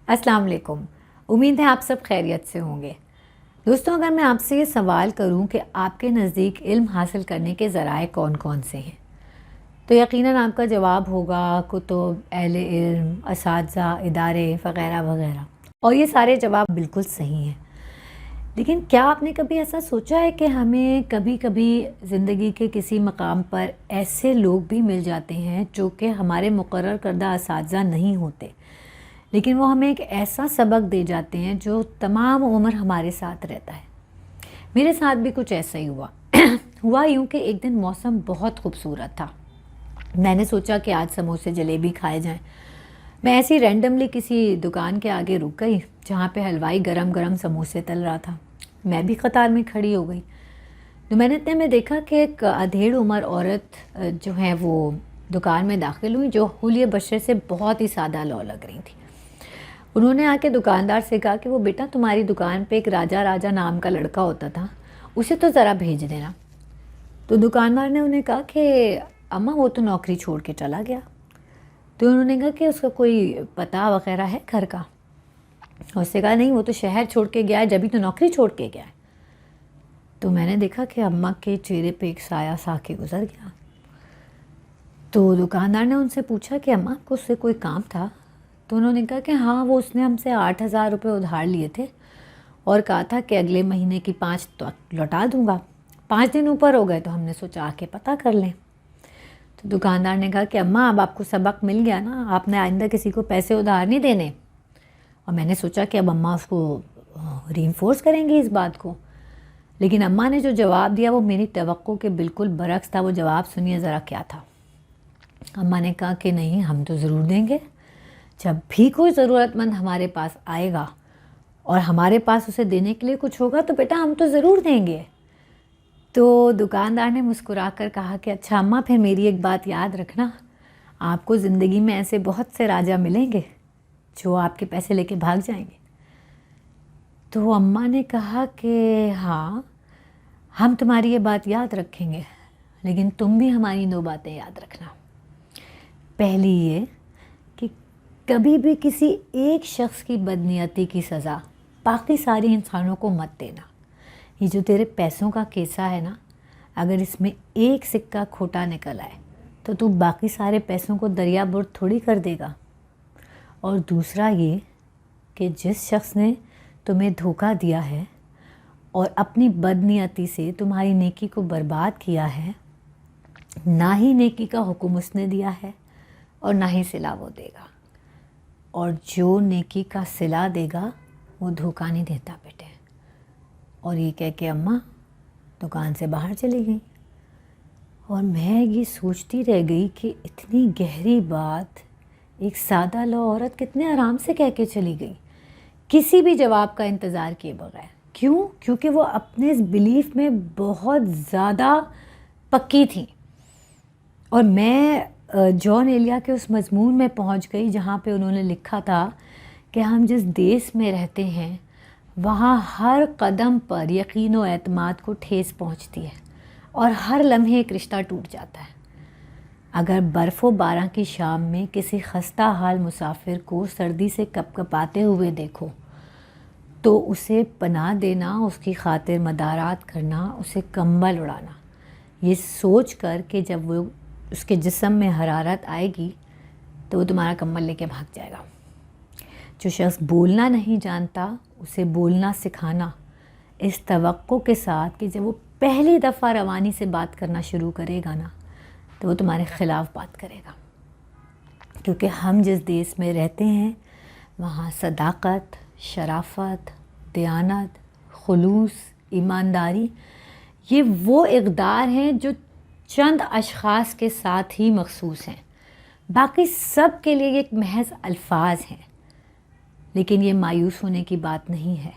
अस्सलाम वालेकुम। उम्मीद है आप सब खैरियत से होंगे। दोस्तों, अगर मैं आपसे ये सवाल करूं कि आपके नज़दीक इल्म हासिल करने के ज़राए कौन कौन से हैं, तो यकीनन आपका जवाब होगा कुतुब, अहले इल्म, असातिज़ा, इदारे वग़ैरह वग़ैरह। और ये सारे जवाब बिल्कुल सही हैं। लेकिन क्या आपने कभी ऐसा सोचा है कि हमें कभी कभी ज़िंदगी के किसी मकाम पर ऐसे लोग भी मिल जाते हैं जो कि हमारे मुकर्रर करदा असातिज़ा नहीं होते, लेकिन वो हमें एक ऐसा सबक दे जाते हैं जो तमाम उम्र हमारे साथ रहता है। मेरे साथ भी कुछ ऐसा ही हुआ। हुआ यूँ कि एक दिन मौसम बहुत खूबसूरत था। मैंने सोचा कि आज समोसे जलेबी खाए जाएं। मैं ऐसी रैंडमली किसी दुकान के आगे रुक गई जहाँ पे हलवाई गरम गरम समोसे तल रहा था। मैं भी कतार में खड़ी हो गई। तो मैंने इतने में देखा कि एक अधेड़ उम्र औरत जो है वो दुकान में दाखिल हुई, जो हुलिये बशर से बहुत ही सादा लौ लग रही थी। उन्होंने आके दुकानदार से कहा कि वो बेटा, तुम्हारी दुकान पे एक राजा राजा नाम का लड़का होता था, उसे तो ज़रा भेज देना। तो दुकानदार ने उन्हें कहा कि अम्मा वो तो नौकरी छोड़ के चला गया। तो उन्होंने कहा कि उसका कोई पता वगैरह है घर का। उससे कहा नहीं, वो तो शहर छोड़ के गया है, जब ही तो नौकरी छोड़ के गया है। तो मैंने देखा कि अम्मा के चेहरे पे एक साया सा के गुजर गया। तो दुकानदार ने उनसे पूछा कि अम्मा, आपको उससे कोई काम था? तो उन्होंने कहा कि हाँ, वो उसने हमसे 8,000 रुपये उधार लिए थे और कहा था कि अगले महीने की 5 तो लौटा दूंगा। 5 दिन ऊपर हो गए तो हमने सोचा आके पता कर लें। तो दुकानदार ने कहा कि अम्मा, अब आपको सबक मिल गया ना, आपने आइंदा किसी को पैसे उधार नहीं देने। और मैंने सोचा कि अब अम्मा उसको रीइंफोर्स करेंगी इस बात को। लेकिन अम्मा ने जो जवाब दिया वो मेरी तवक्को के बिल्कुल बरक्स था। वो जवाब सुनिए ज़रा क्या था। अम्मा ने कहा कि नहीं, हम तो ज़रूर देंगे। जब भी कोई ज़रूरतमंद हमारे पास आएगा और हमारे पास उसे देने के लिए कुछ होगा तो बेटा हम तो ज़रूर देंगे। तो दुकानदार ने मुस्कुरा कर कहा कि अच्छा अम्मा, फिर मेरी एक बात याद रखना, आपको ज़िंदगी में ऐसे बहुत से राजा मिलेंगे जो आपके पैसे लेके भाग जाएंगे। तो अम्मा ने कहा कि हाँ, हम तुम्हारी ये बात याद रखेंगे, लेकिन तुम भी हमारी 2 बातें याद रखना। पहली ये कि कभी भी किसी एक शख्स की बदनीयती की सज़ा बाकी सारे इंसानों को मत देना। ये जो तेरे पैसों का केसा है ना, अगर इसमें एक सिक्का खोटा निकल आए तो तू बाकी सारे पैसों को दरिया बुर्द थोड़ी कर देगा। और दूसरा ये कि जिस शख्स ने तुम्हें धोखा दिया है और अपनी बदनीयती से तुम्हारी नेकी को बर्बाद किया है, ना ही नेकी का हुक्म उसने दिया है और ना ही सिला वो देगा। और जो नेकी का सिला देगा वो धोखा नहीं देता बेटे। और ये कह के अम्मा दुकान से बाहर चली गई। और मैं ये सोचती रह गई कि इतनी गहरी बात एक सादा लौ औरत कितने आराम से कह के चली गई, किसी भी जवाब का इंतज़ार किए बगैर। क्यों? क्योंकि वो अपने इस बिलीफ में बहुत ज़्यादा पक्की थी। और मैं जॉन एलिया के उस मज़मून में पहुंच गई जहां पे उन्होंने लिखा था कि हम जिस देश में रहते हैं वहाँ हर कदम पर यकीन और एतमाद को ठेस पहुँचती है और हर लम्हे एक रिश्ता टूट जाता है। अगर बर्फ़ व बारां की शाम में किसी खस्ता हाल मुसाफिर को सर्दी से कपकपाते हुए देखो तो उसे पनाह देना, उसकी खातिर मदारात करना, उसे कंबल उड़ाना, ये सोच कर कि जब वो उसके जिस्म में हरारत आएगी तो वो तुम्हारा कंबल लेके भाग जाएगा। जो शख्स बोलना नहीं जानता उसे बोलना सिखाना, इस तवक्को के साथ कि जब वो पहली दफ़ा रवानी से बात करना शुरू करेगा ना तो वो तुम्हारे ख़िलाफ़ बात करेगा। क्योंकि हम जिस देश में रहते हैं वहाँ सदाकत, शराफत, दयानत, खुलूस, ईमानदारी, ये वो इक़दार हैं जो चंद अशख़ास के साथ ही मखसूस हैं। बाकी सब के लिए एक महज अल्फाज हैं। लेकिन ये मायूस होने की बात नहीं है,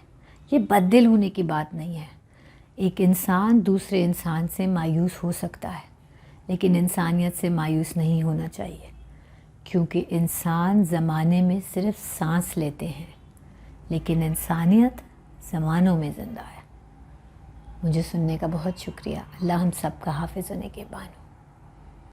ये बददिल होने की बात नहीं है। एक इंसान दूसरे इंसान से मायूस हो सकता है, लेकिन इंसानियत से मायूस नहीं होना चाहिए। क्योंकि इंसान ज़माने में सिर्फ़ सांस लेते हैं, लेकिन इंसानियत ज़मानों में ज़िंदा है। मुझे सुनने का बहुत शुक्रिया। अल्लाह हम सब का हाफ़िज़ व निगहबान हो।